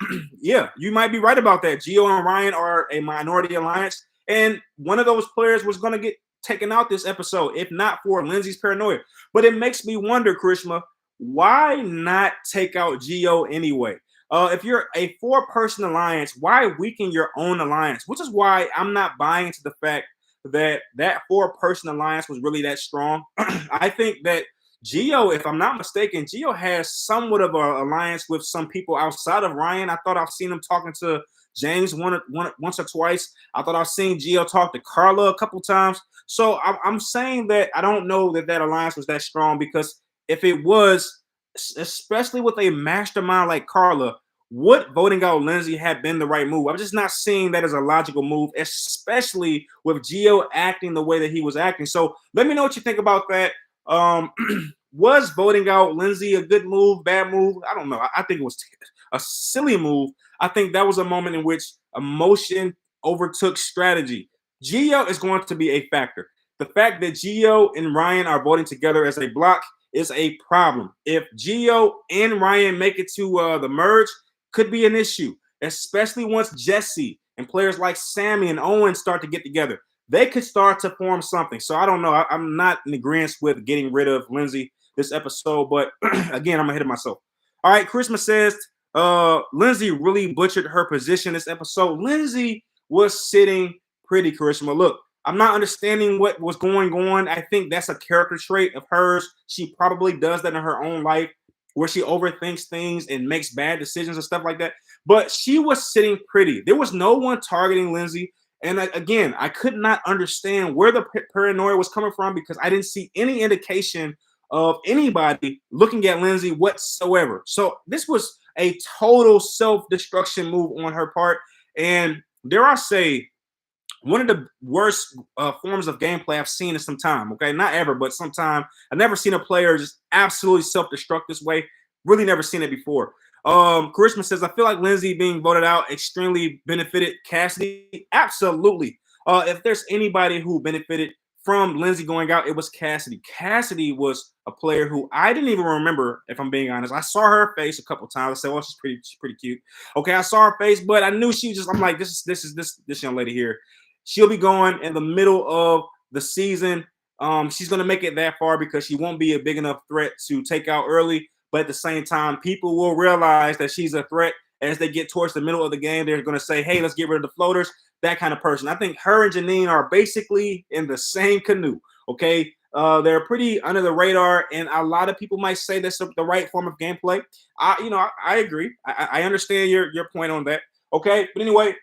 yeah, you might be right about that. Gio and Ryan are a minority alliance, and one of those players was going to get taken out this episode, if not for Lindsay's paranoia. But it makes me wonder, Krishma, why not take out Gio anyway? If you're a 4-person alliance, why weaken your own alliance? Which is why I'm not buying into the fact that 4-person alliance was really that strong. I think that Gio, if I'm not mistaken, Gio has somewhat of an alliance with some people outside of Ryan. I thought I've seen him talking to James once or twice. I thought I've seen Gio talk to Carla a couple times. So I'm saying that I don't know that alliance was that strong, because if it was, especially with a mastermind like Carla, would voting out Lindsay have been the right move? I'm just not seeing that as a logical move, especially with Gio acting the way that he was acting. So let me know what you think about that. Was voting out Lindsay a good move, bad move? I don't know. I think it was a silly move. I think that was a moment in which emotion overtook strategy. Gio is going to be a factor. The fact that Gio and Ryan are voting together as a block is a problem. If Gio and Ryan make it to the merge, could be an issue, especially once Jesse and players like Sammy and Owen start to get together. They could start to form something. So I don't know. I'm not in agreement with getting rid of Lindsay this episode, but again, I'm ahead of myself. All right, Christmas says Lindsay really butchered her position this episode. Lindsay was sitting pretty, Charisma. Look, I'm not understanding what was going on. I think that's a character trait of hers. She probably does that in her own life, where she overthinks things and makes bad decisions and stuff like that. But she was sitting pretty. There was no one targeting Lindsay. And again, I could not understand where the paranoia was coming from, because I didn't see any indication of anybody looking at Lindsay whatsoever. So this was a total self-destruction move on her part. And dare I say, one of the worst forms of gameplay I've seen in some time. Okay, not ever, but sometime. I've never seen a player just absolutely self-destruct this way. Really never seen it before. Charisma says, I feel like Lindsay being voted out extremely benefited Cassidy. Absolutely. If there's anybody who benefited from Lindsay going out, it was Cassidy. Cassidy was a player who I didn't even remember, if I'm being honest. I saw her face a couple times. I said, well, she's pretty cute. Okay, I saw her face, but I knew she just, I'm like, this young lady here. She'll be going in the middle of the season. She's going to make it that far because she won't be a big enough threat to take out early. But at the same time, people will realize that she's a threat as they get towards the middle of the game. They're going to say, hey, let's get rid of the floaters. That kind of person. I think her and Janine are basically in the same canoe. Okay. They're pretty under the radar, and a lot of people might say that's the right form of gameplay. I agree. I understand your point on that. Okay, but anyway,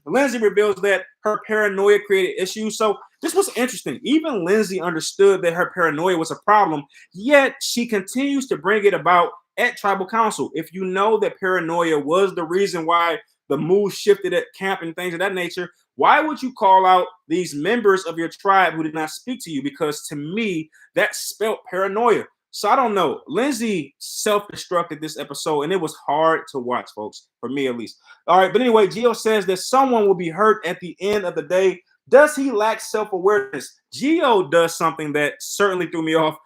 Lindsay reveals that her paranoia created issues. So this was interesting. Even Lindsay understood that her paranoia was a problem, yet she continues to bring it about at Tribal Council. If you know that paranoia was the reason why the mood shifted at camp and things of that nature, why would you call out these members of your tribe who did not speak to you? Because to me, that spelt paranoia. So I don't know. Lindsay self-destructed this episode, and it was hard to watch, folks, for me at least. All right, but anyway, Gio says that someone will be hurt at the end of the day. Does he lack self-awareness? Gio does something that certainly threw me off.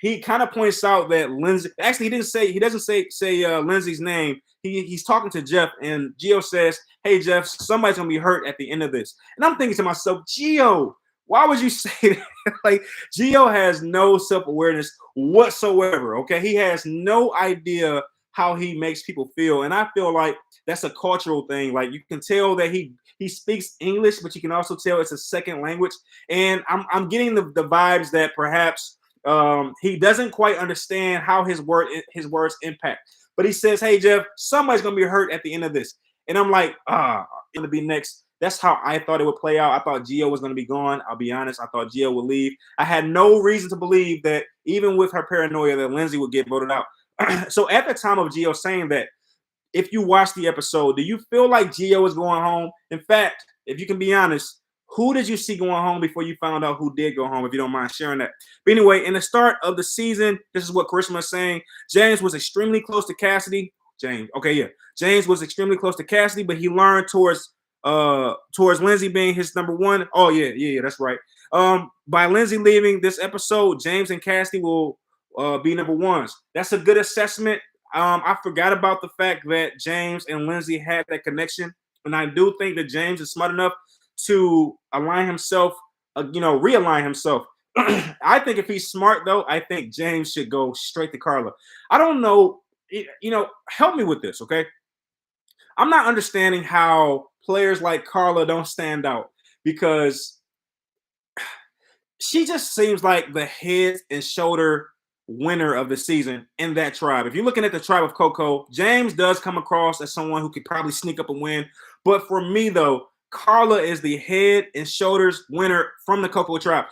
He kind of points out that Lindsay, actually, he doesn't say Lindsay's name. He's talking to Jeff, and Gio says, hey, Jeff, somebody's going to be hurt at the end of this. And I'm thinking to myself, Gio, why would you say that? Like, Gio has no self-awareness whatsoever, okay? He has no idea how he makes people feel. And I feel like that's a cultural thing. Like, you can tell that he speaks English, but you can also tell it's a second language. And I'm getting the vibes that perhaps he doesn't quite understand how his words impact. But he says, hey, Jeff, somebody's going to be hurt at the end of this. And I'm like, going to be next. That's how I thought it would play out. I thought Gio was going to be gone. I'll be honest. I thought Gio would leave. I had no reason to believe that even with her paranoia that Lindsay would get voted out. So at the time of Gio saying that, if you watch the episode, do you feel like Gio is going home? In fact, if you can be honest, who did you see going home before you found out who did go home, if you don't mind sharing that? But anyway, in the start of the season, this is what Karishma is saying. James was extremely close to Cassidy. James was extremely close to Cassidy, but he learned towards Lindsay being his number one. Oh, yeah, that's right. By Lindsay leaving this episode, James and Cassidy will be number ones. That's a good assessment. I forgot about the fact that James and Lindsay had that connection, and I do think that James is smart enough to align himself, realign himself. I think if he's smart, though, I think James should go straight to Carla. I don't know, help me with this, okay? I'm not understanding how players like Carla don't stand out, because she just seems like the head and shoulder winner of the season in that tribe. If you're looking at the tribe of Coco, James does come across as someone who could probably sneak up and win. But for me, though, Carla is the head and shoulders winner from the Coco tribe.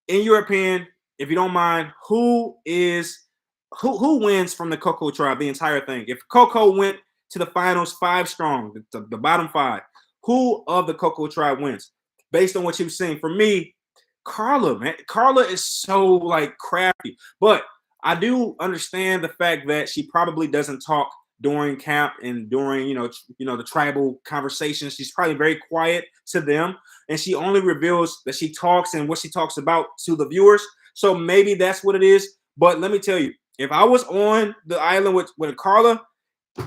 In your opinion, if you don't mind, who wins from the Coco tribe, the entire thing? If Coco went to the finals 5 strong, the bottom 5, who of the Coco tribe wins? Based on what you've seen, for me, Carla, man. Carla is so like crafty, but I do understand the fact that she probably doesn't talk during camp and during the tribal conversations. She's probably very quiet to them, and she only reveals that she talks and what she talks about to the viewers. So maybe that's what it is. But let me tell you, if I was on the island with Carla,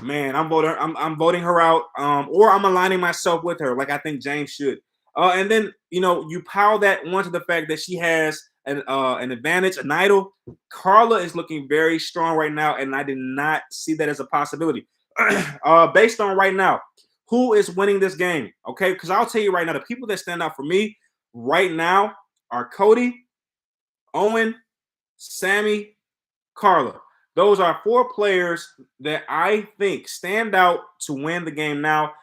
man, I'm voting her out, or I'm aligning myself with her like I think James should. And then you pile that onto the fact that she has an advantage, an idol. Carla is looking very strong right now, and I did not see that as a possibility. Based on right now, who is winning this game? Okay, because I'll tell you right now, the people that stand out for me right now are Cody, Owen, Sammy, Carla. Those are 4 players that I think stand out to win the game now.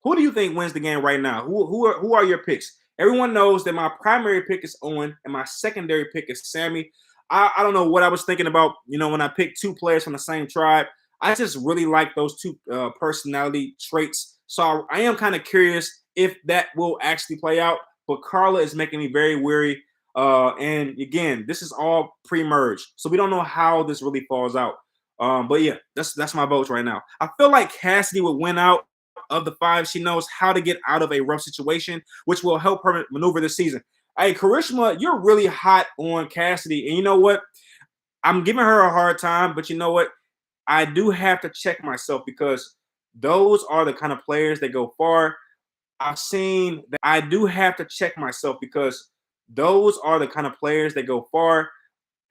Who do you think wins the game right now? Who are your picks? Everyone knows that my primary pick is Owen and my secondary pick is Sammy. I don't know what I was thinking about, when I picked 2 players from the same tribe. I just really like those 2 personality traits. So I am kind of curious if that will actually play out. But Carla is making me very weary. And again, this is all pre-merge, so we don't know how this really falls out. But yeah, that's my votes right now. I feel like Cassidy would win out of the 5. She knows how to get out of a rough situation, which will help her maneuver this season. Hey, Karishma, you're really hot on Cassidy. And you know what? I'm giving her a hard time, but you know what? I do have to check myself, because those are the kind of players that go far. I do have to check myself, because those are the kind of players that go far.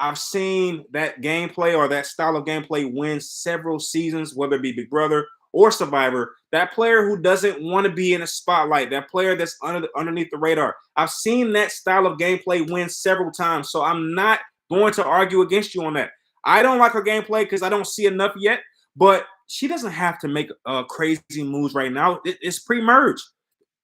I've seen that gameplay or that style of gameplay win several seasons, whether it be Big Brother or Survivor. That player who doesn't want to be in a spotlight, that player that's underneath the radar. I've seen that style of gameplay win several times, so I'm not going to argue against you on that. I don't like her gameplay because I don't see enough yet, but she doesn't have to make crazy moves right now. It's pre-merge.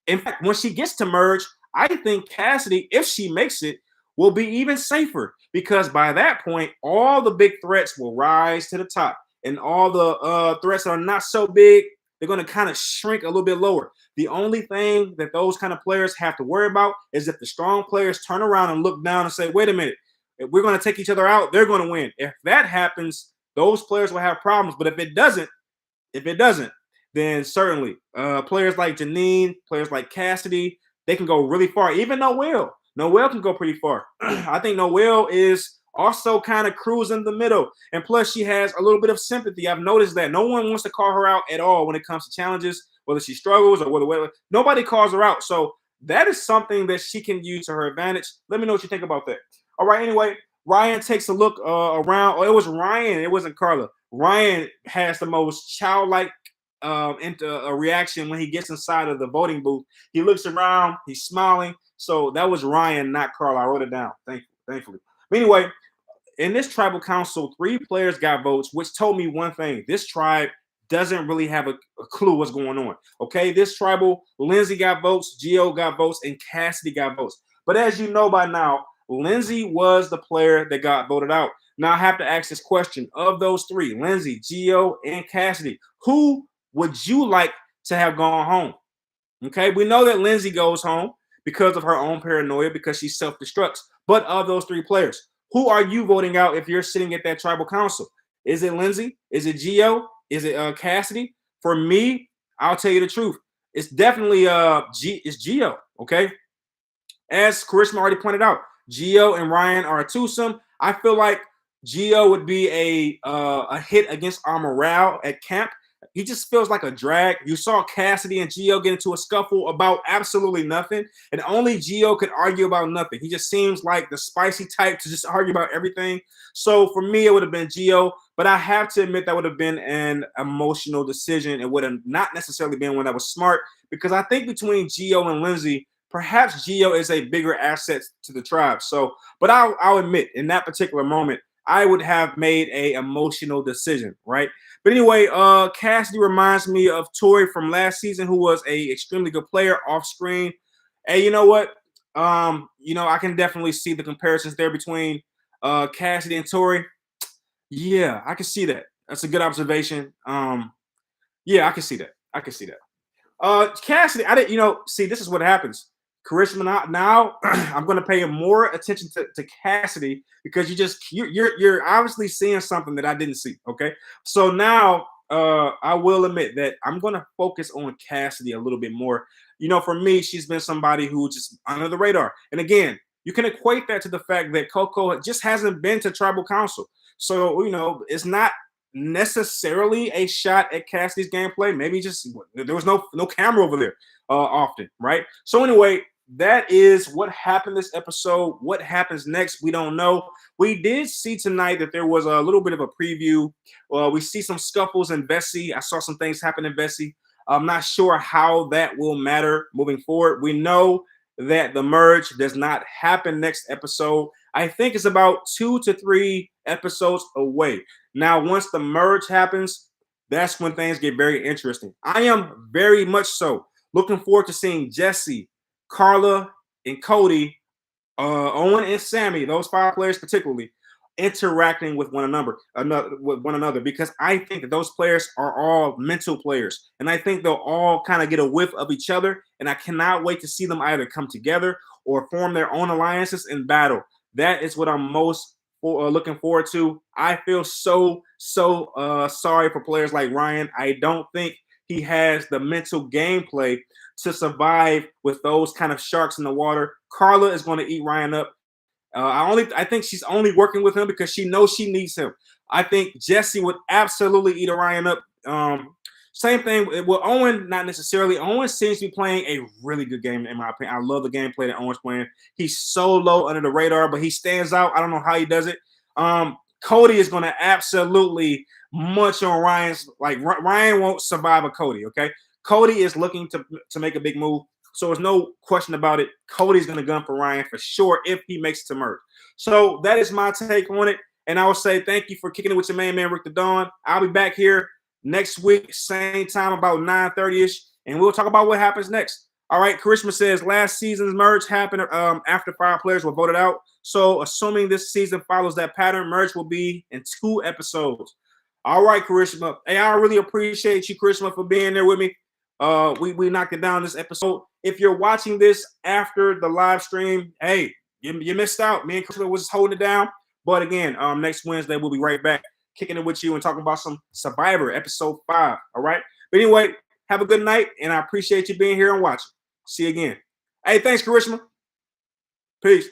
In fact, when she gets to merge, I think Cassidy, if she makes it, will be even safer, because by that point, all the big threats will rise to the top, and all the threats that are not so big, they're going to kind of shrink a little bit lower. The only thing that those kind of players have to worry about is if the strong players turn around and look down and say, wait a minute, if we're going to take each other out, they're going to win. If that happens, those players will have problems. But if it doesn't, then certainly players like Janine, players like Cassidy, they can go really far. Even Noelle can go pretty far. I think Noelle is also kind of cruising the middle. And plus, she has a little bit of sympathy. I've noticed that no one wants to call her out at all when it comes to challenges, whether she struggles or whether nobody calls her out. So that is something that she can use to her advantage. Let me know what you think about that. All right, anyway, Ryan takes a look around. Oh, it was Ryan. It wasn't Carla. Ryan has the most childlike into a reaction when he gets inside of the voting booth. He looks around, he's smiling. So that was Ryan, not Carl. I wrote it down, thankfully. But anyway, in this tribal council, 3 players got votes, which told me one thing: this tribe doesn't really have a clue what's going on. Okay, this tribal, Lindsay got votes, Gio got votes, and Cassidy got votes. But as you know by now, Lindsay was the player that got voted out. Now I have to ask this question: of those three, Lindsay, Gio, and Cassidy, who would you like to have gone home? Okay, we know that Lindsay goes home because of her own paranoia, because she self-destructs. But of those three players, who are you voting out if you're sitting at that tribal council? Is it Lindsay? Is it Gio? Is it Cassidy? For me, I'll tell you the truth. It's definitely it's Gio. Okay, as Karishma already pointed out, Gio and Ryan are a twosome. I feel like Gio would be a hit against our morale at camp. He just feels like a drag. You saw Cassidy and Gio get into a scuffle about absolutely nothing, and only Gio could argue about nothing. He just seems like the spicy type to just argue about everything. So for me, it would have been Gio, but I have to admit that would have been an emotional decision. It would have not necessarily been one that was smart, because I think between Gio and Lindsay, perhaps Gio is a bigger asset to the tribe. So, but I'll admit, in that particular moment, I would have made a emotional decision, right? But anyway, Cassidy reminds me of Tori from last season, who was a extremely good player off screen. Hey, you know what? I can definitely see the comparisons there between Cassidy and Tori. Yeah, I can see that. That's a good observation. Yeah, I can see that. I can see that. Cassidy, I didn't, see, this is what happens. Karishma, now I'm going to pay more attention to Cassidy, because you're obviously seeing something that I didn't see. Okay, so now I will admit that I'm going to focus on Cassidy a little bit more. For me, she's been somebody who just under the radar, and again, you can equate that to the fact that Coco just hasn't been to tribal council, so it's not necessarily a shot at Cassidy's gameplay. Maybe just there was no camera over there often, right? So anyway, that is what happened this episode. What happens next, we don't know. We did see tonight that there was a little bit of a preview. We see some scuffles in Bessie. I saw some things happen in Bessie. I'm not sure how that will matter moving forward. We know that the merge does not happen next episode. I think it's about 2 to 3 episodes away. Now, once the merge happens, that's when things get very interesting. I am very much so looking forward to seeing Jesse, Carla, and Cody, Owen and Sammy, those 5 players particularly, interacting with one another, because I think that those players are all mental players, and I think they'll all kind of get a whiff of each other, and I cannot wait to see them either come together or form their own alliances in battle. That is what I'm most looking forward to. I feel so sorry for players like Ryan. I don't think he has the mental gameplay to survive with those kind of sharks in the water. Carla is going to eat Ryan up. I think she's only working with him because she knows she needs him. I think Jesse would absolutely eat Orion up. Same thing with Owen, not necessarily. Owen seems to be playing a really good game, in my opinion. I love the gameplay that Owen's playing. He's so low under the radar, but he stands out. I don't know how he does it. Cody is going to absolutely munch on Ryan's. Like, Ryan won't survive a Cody, okay? Cody is looking to make a big move. So there's no question about it. Cody's going to gun for Ryan for sure if he makes it to merge. So that is my take on it. And I will say thank you for kicking it with your man, Rick the Dawn. I'll be back here next week, same time, about 9:30ish, and we'll talk about what happens next. All right, Karishma says last season's merge happened after 5 players were voted out. So assuming this season follows that pattern, merge will be in 2 episodes. All right, Karishma. Hey, I really appreciate you, Karishma, for being there with me. We knocked it down this episode. If you're watching this after the live stream, hey, you missed out. Me and Karishma was holding it down. But again, next Wednesday, we'll be right back, kicking it with you and talking about some Survivor episode 5. All right. But anyway, have a good night, and I appreciate you being here and watching. See you again. Hey, thanks, Karishma. Peace.